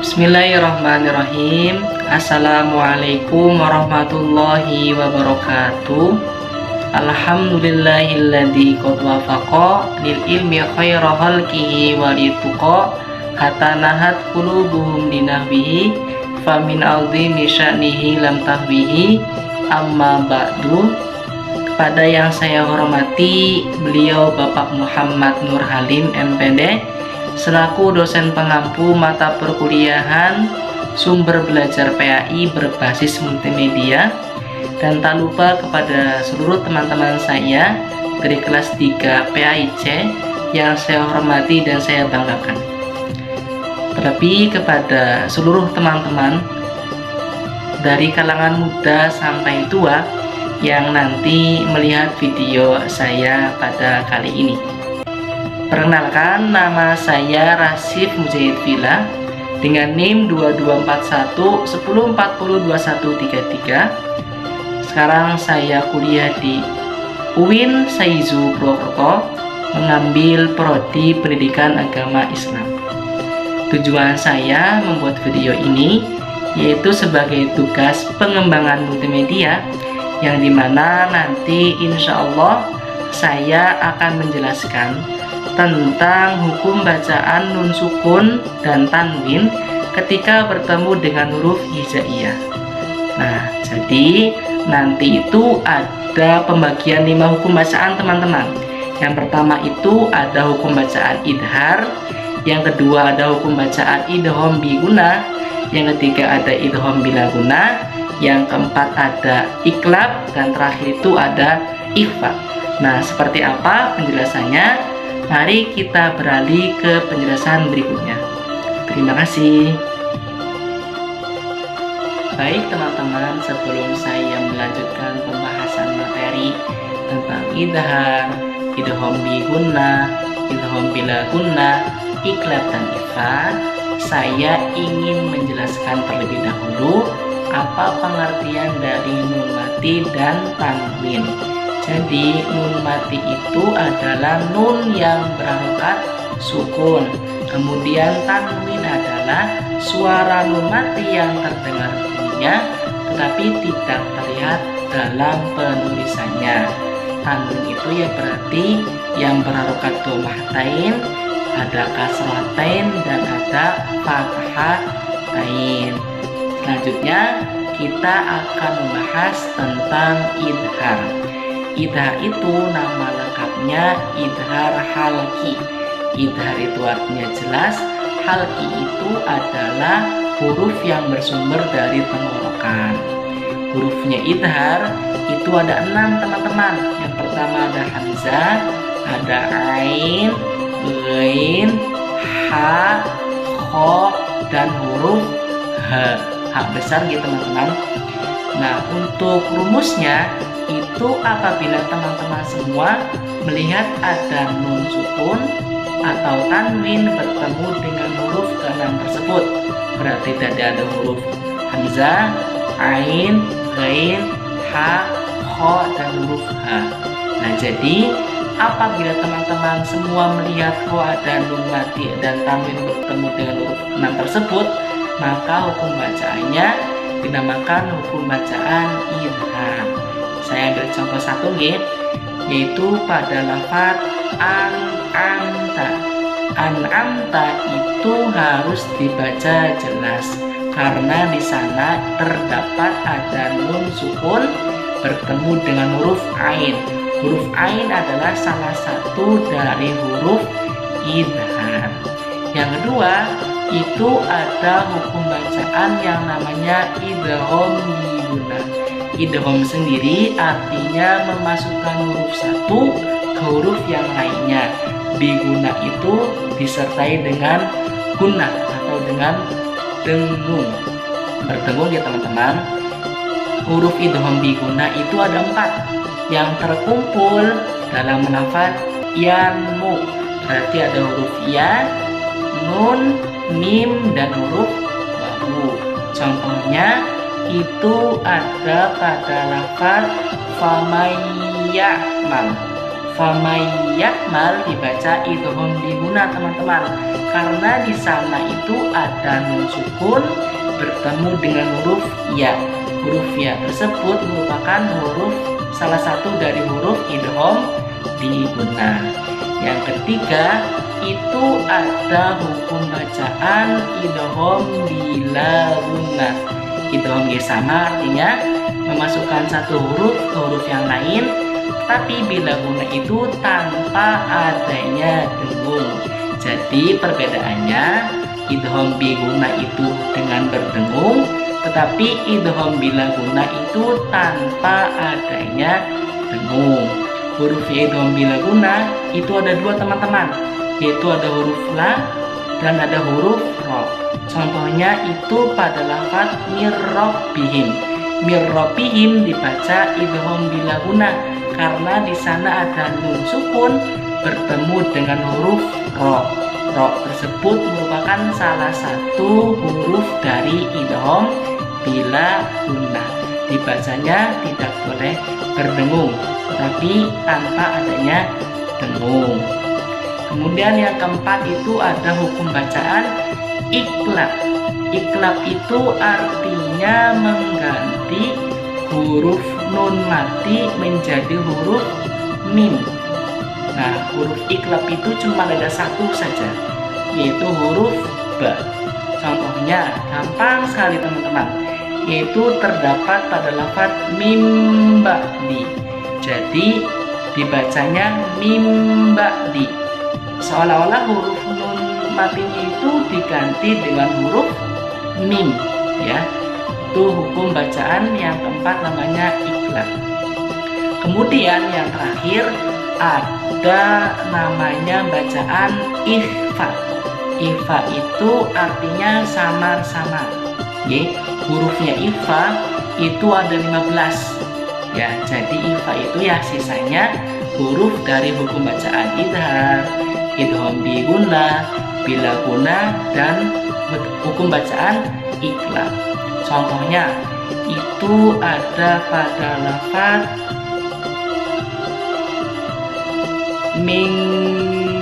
Bismillahirrahmanirrahim. Assalamualaikum warahmatullahi wabarakatuh. Alhamdulillahilladzi qad wafaqa lil ilmi khaira khalqihi walituqa hatta nahat qulubuhum dinahbihi famin azimi sya'nihi lam tahwihi amma ba'du. Kepada yang saya hormati beliau Bapak Muhammad Nur Halim MPD selaku dosen pengampu mata perkuliahan sumber belajar PAI berbasis multimedia, dan tak lupa kepada seluruh teman-teman saya dari kelas 3 PAIC yang saya hormati dan saya banggakan, terlebih kepada seluruh teman-teman dari kalangan muda sampai tua yang nanti melihat video saya pada kali ini. Perkenalkan, nama saya Rasif Mujahid Villa dengan NIM 224110402133. Sekarang saya kuliah di UIN Saizu Purwokerto, mengambil prodi Pendidikan Agama Islam. Tujuan saya membuat video ini yaitu sebagai tugas pengembangan multimedia, yang dimana nanti insya Allah saya akan menjelaskan tentang hukum bacaan nun sukun dan tanwin ketika bertemu dengan huruf hijaiyah. Nah, jadi nanti itu ada pembagian 5 hukum bacaan teman-teman. Yang pertama itu ada hukum bacaan idhar, yang kedua ada hukum bacaan idgham bi gunnah, yang ketiga ada idgham bila gunnah, yang keempat ada iklab, dan terakhir itu ada ikhfa. Nah, seperti apa penjelasannya? Mari kita beralih ke penjelasan berikutnya. Terima kasih. Baik teman-teman, sebelum saya melanjutkan pembahasan materi tentang idhar, idgham bi gunnah, idgham bila gunnah, iklab dan ikhfa, saya ingin menjelaskan terlebih dahulu apa pengertian dari nun mati dan tanwin. Jadi nun mati itu adalah nun yang berharokat sukun. Kemudian tanwin adalah suara nun mati yang terdengar bunyinya tetapi tidak terlihat dalam penulisannya. Tanwin itu ya berarti yang berharokat dhammatain, ada kasratain, dan ada fathatain. Selanjutnya kita akan membahas tentang idhar. Idhar itu nama lengkapnya idhar halki. Idhar itu artinya jelas, halki itu adalah huruf yang bersumber dari tenggorokan. Hurufnya idhar itu ada 6 teman-teman. Yang pertama ada hamzah, ada ain, ghain, ha, kho, dan huruf h. H besar gitu teman-teman. Nah, untuk rumusnya itu apabila teman-teman semua melihat ada nun sukun atau tanwin bertemu dengan huruf ke-6 tersebut, berarti tidak ada huruf hamzah, ain, ghain, ha, kho, dan huruf h. Nah, jadi apabila teman-teman semua melihat kok ada nun mati dan tanwin bertemu dengan huruf 6 tersebut, maka hukum bacaannya dinamakan hukum bacaan idhar. Saya ambil contoh satu yaitu pada lafaz an'amta. An'amta itu harus dibaca jelas karena di sana terdapat ada nun sukun bertemu dengan huruf ain. Huruf ain adalah salah satu dari huruf idhar. Yang kedua itu ada hukum bacaan yang namanya idgham bi gunnah. Idgham sendiri artinya memasukkan huruf satu ke huruf yang lainnya. Bi gunnah itu disertai dengan gunnah atau dengan dengung. Berdengung ya teman-teman. Huruf idgham bi gunnah itu ada 4 yang terkumpul dalam lafaz yanmu. Berarti ada huruf ya, nun, mim, dan huruf wawu. Contohnya itu ada pada lafaz famayyamal. Famayakmal dibaca idgham biguna teman-teman, karena di sana itu ada nun sukun bertemu dengan huruf ya. Huruf ya tersebut merupakan salah satu dari huruf idgham biguna. Yang ketiga itu ada hukum bacaan idgham bila gunnah. Idgham sama artinya memasukkan satu huruf ke huruf yang lain, tapi bila guna itu tanpa adanya dengung. Jadi perbedaannya idgham biguna itu dengan berdengung, tetapi idgham bila guna itu tanpa adanya dengung. Huruf idgham bila guna itu ada dua teman-teman, yaitu ada huruf la dan ada huruf ro. Contohnya itu pada lafaz mirrobbihim. Mirrobbihim dibaca idgham bila guna karena di sana ada nun sukun bertemu dengan huruf ro. Ro tersebut merupakan salah satu huruf dari idgham bila guna. Dibacanya tidak boleh berdengung, tapi tanpa adanya dengung. Kemudian yang keempat itu ada hukum bacaan iklab. Iklab itu artinya mengganti huruf nun mati menjadi huruf mim. Nah, huruf iklab itu cuma ada satu saja, yaitu huruf ba. Contohnya gampang sekali teman-teman, yaitu terdapat pada lafaz mim ba'di. Jadi dibacanya mim ba'di, seolah-olah huruf nun matinya itu diganti dengan huruf mim, ya. Itu hukum bacaan yang keempat, namanya iklab. Kemudian yang terakhir ada namanya bacaan ikhfa. Ikhfa itu artinya samar-samar. Hurufnya ikhfa itu ada 15. Ya, jadi ikhfa itu ya sisanya huruf dari hukum bacaan idhar, idgham biguna, bila guna, dan hukum bacaan iklab. Contohnya itu ada pada lafaz min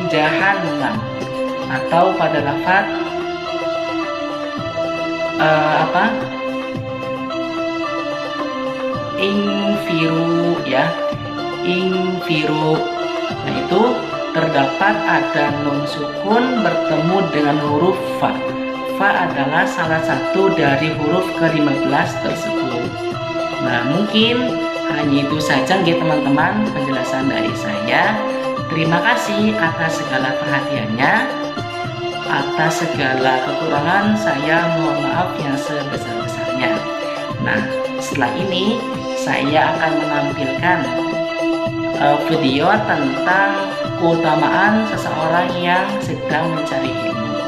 jahannam, atau pada lafaz infiru, ya, infiru. Nah, itu terdapat ada nun sukun bertemu dengan huruf fa. Fa adalah salah satu dari huruf ke-15 tersebut. Nah, mungkin hanya itu saja teman-teman penjelasan dari saya. Terima kasih atas segala perhatiannya. Atas segala kekurangan saya mohon maaf yang sebesar-besarnya. Nah, setelah ini saya akan menampilkan video tentang keutamaan seseorang yang sedang mencari ilmu.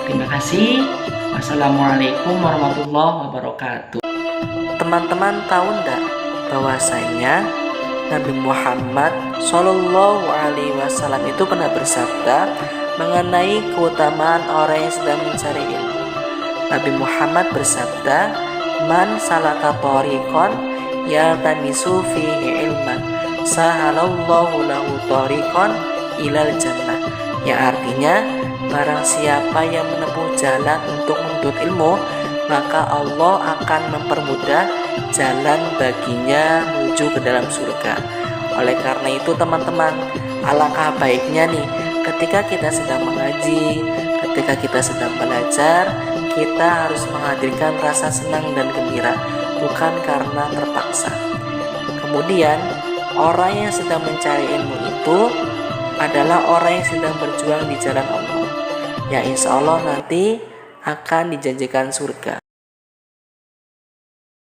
Terima kasih. Wassalamualaikum warahmatullahi wabarakatuh. Teman-teman tahu enggak bahwasanya Nabi Muhammad Shallallahu Alaihi Wasallam itu pernah bersabda mengenai keutamaan orang yang sedang mencari ilmu. Nabi Muhammad bersabda, "Man salaka thariqan yaltamisu fihi ilman, sahalallahu lahu thariqan ilal jannah." Yang artinya, barang siapa yang menempuh jalan untuk menuntut ilmu, maka Allah akan mempermudah jalan baginya menuju ke dalam surga. Oleh karena itu teman-teman, alangkah baiknya nih ketika kita sedang mengaji, ketika kita sedang belajar, kita harus menghadirkan rasa senang dan gembira, bukan karena terpaksa. Kemudian orang yang sedang mencari ilmu itu adalah orang yang sedang berjuang di jalan Allah, yang insya Allah nanti akan dijanjikan surga.